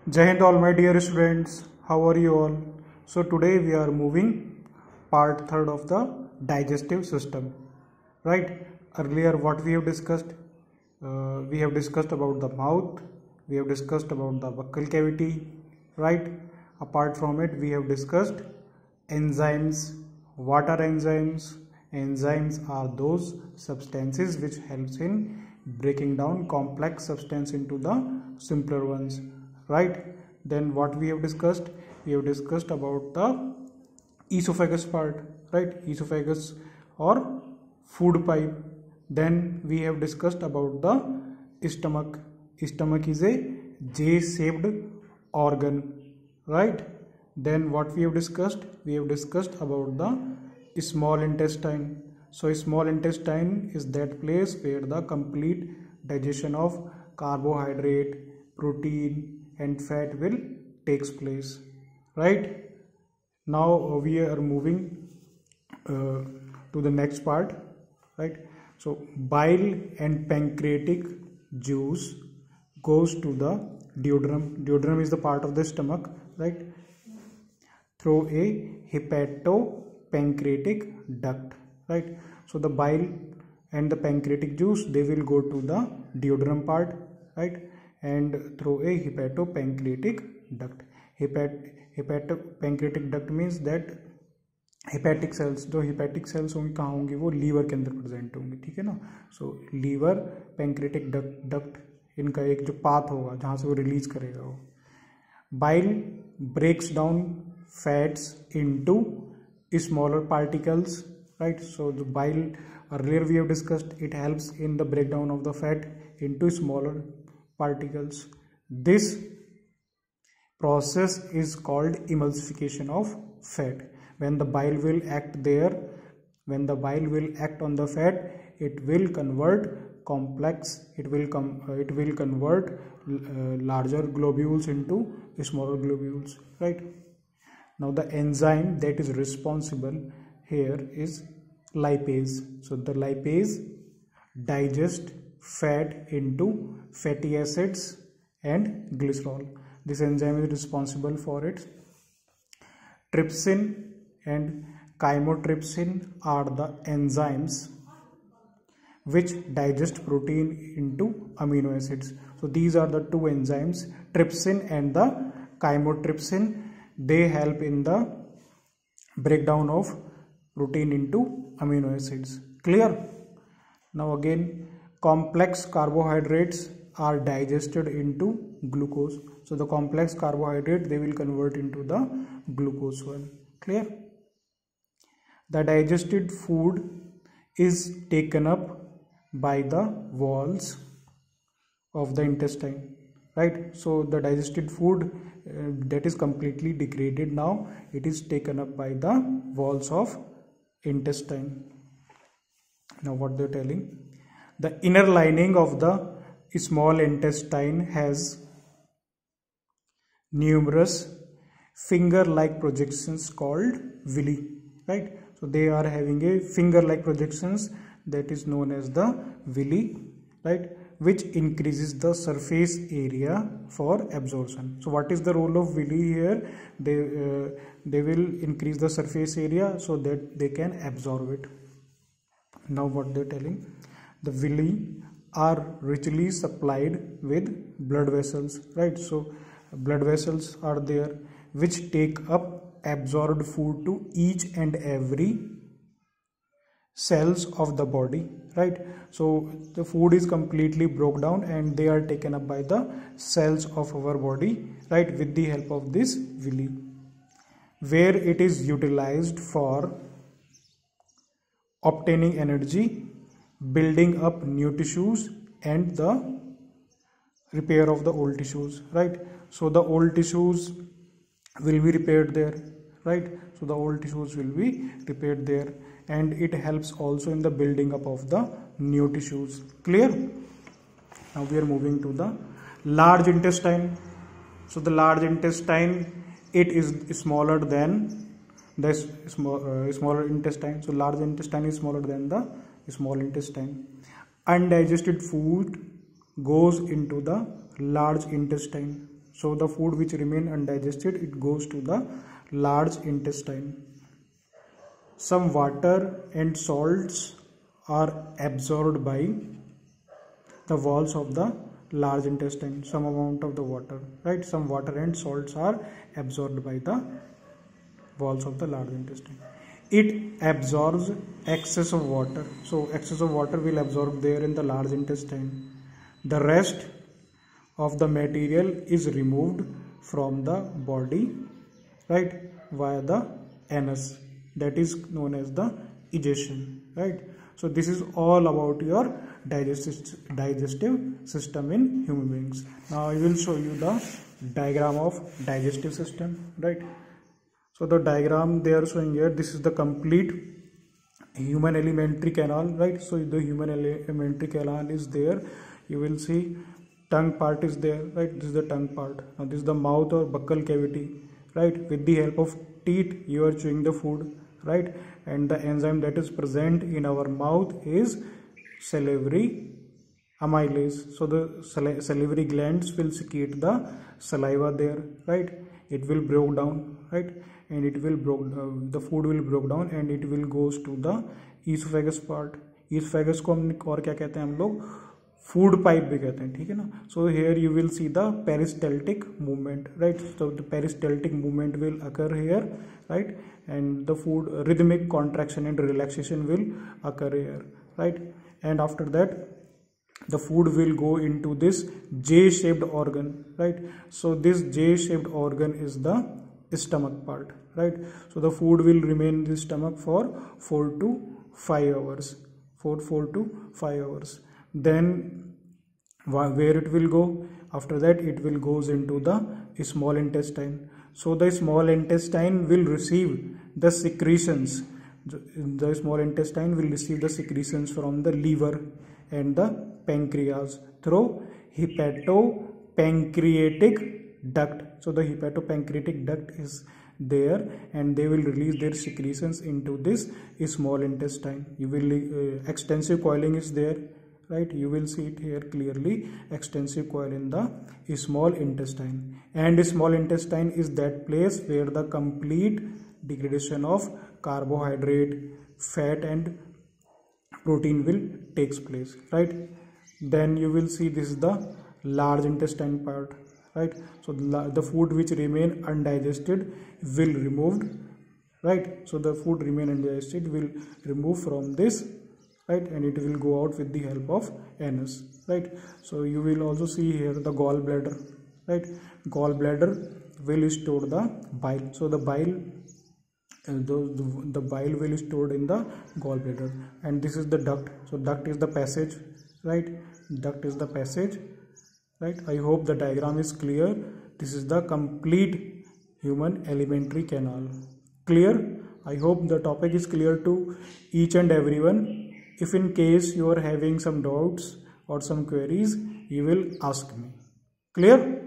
Jai Hind all my dear students, how are you all? So today we are moving part third of the digestive system, right? Earlier what we have discussed, we have discussed about the mouth, we have discussed about the buccal cavity, right? Apart from it, we have discussed enzymes. What are enzymes? Enzymes are those substances which helps in breaking down complex substance into the simpler ones, right? Then what we have discussed about the esophagus part, right? Esophagus or food pipe. Then we have discussed about the stomach. Stomach is a J-shaped organ, right? Then what we have discussed about the small intestine. So small intestine is that place where the complete digestion of carbohydrate, protein and fat will takes place, right? Now we are moving to the next part, right? So bile and pancreatic juice goes to the duodenum. Duodenum is the part of the stomach, right? Through a hepatopancreatic duct, right? So the bile and the pancreatic juice, they will go to the duodenum part, right? And through a hepatopancreatic duct. Hepatopancreatic duct means that hepatic sales, जो hepatic sales होंगी कहाँ होंगी, वो liver के अंदर present होंगी, ठीक है ना. सो लीवर पैंक्रेटिक डक्ट इनका एक जो पाथ होगा जहाँ से वो रिलीज करेगा वो. Bile breaks down fats into smaller particles, right. So the bile earlier we have discussed, it helps in the breakdown of the fat into smaller particles. This process is called emulsification of fat. When the bile will act on the fat, it will convert larger globules into smaller globules, right. Now the enzyme that is responsible here is lipase. So the lipase digest fat into fatty acids and glycerol. This enzyme is responsible for it. Trypsin and chymotrypsin are the enzymes which digest protein into amino acids. So these are the two enzymes, trypsin and the chymotrypsin. They help in the breakdown of protein into amino acids. Clear? Now again, complex carbohydrates are digested into glucose. So the complex carbohydrate, they will convert into the glucose one. Clear? The digested food is taken up by the walls of the intestine, right. So the digested food that is completely degraded, now it is taken up by the walls of intestine. Now what they are telling, the inner lining of the small intestine has numerous finger-like projections called villi, right. So they are having a finger-like projections that is known as the villi, right, which increases the surface area for absorption. So what is the role of villi here? They will increase the surface area so that they can absorb it. Now what they are telling, the villi are richly supplied with blood vessels, right. So blood vessels are there which take up absorbed food to each and every cells of the body, right. So the food is completely broke down and they are taken up by the cells of our body, right, with the help of this villi, where it is utilized for obtaining energy, building up new tissues and the repair of the old tissues, right. So the old tissues will be repaired there, right. So the old tissues will be repaired there, and it helps also in the building up of the new tissues. Clear? Now we are moving to the large intestine. So the large intestine, it is smaller than the smaller intestine. So large intestine is smaller than the small intestine. Undigested food goes into the large intestine, So the food which remain undigested, it goes to the large intestine. Some water and salts are absorbed by the walls of the large intestine. Some amount of the water, right? Some water and salts are absorbed by the walls of the large intestine. It absorbs excess of water. So excess of water will absorb there in the large intestine. The rest of the material is removed from the body, right, via the anus. That is known as the egestion, right? So this is all about your digestive system in human beings. Now I will show you the diagram of digestive system, right? So the diagram they are showing here, this is the complete human alimentary canal, right? So the human alimentary canal is there. You will see tongue part is there, right? This is the tongue part. Now this is the mouth or buccal cavity, right? With the help of teeth you are chewing the food, right? And the enzyme that is present in our mouth is salivary amylase. So the salivary glands will secrete the saliva there, right? It will break down, right? And it will the food will break down and it will goes to the esophagus part. Esophagus को हम और क्या कहते हैं हम लोग, food pipe भी कहते हैं, ठीक है ना. So here you will see the peristaltic movement, right. So the peristaltic movement will occur here, right, and the food rhythmic contraction and relaxation will occur here, right. And after that the food will go into this J-shaped organ, right. So this J-shaped organ is the stomach part, right. So the food will remain in the stomach for 4 to 5 hours, 4 to 5 hours. Then where it will go? After that it will goes into the small intestine. So the small intestine will receive the secretions. The small intestine will receive the secretions from the liver and the pancreas through hepatopancreatic duct. So the hepatopancreatic duct is there and they will release their secretions into this small intestine. You will extensive coiling is there, right. You will see it here clearly, extensive coil in the small intestine. And small intestine is that place where the complete degradation of carbohydrate, fat and protein will takes place, right. Then you will see this is the large intestine part, right. So the food which remain undigested will removed, right. So the food remain undigested will remove from this, right, and it will go out with the help of anus, right. So you will also see here the gallbladder, right. Gallbladder will store the bile. So the bile the bile will stored in the gallbladder. And this is the duct. So duct is the passage, right. Duct is the passage, right. I hope the diagram is clear. This is the complete human alimentary canal. Clear? I hope the topic is clear to each and everyone. If in case you are having some doubts or some queries, you will ask me. Clear?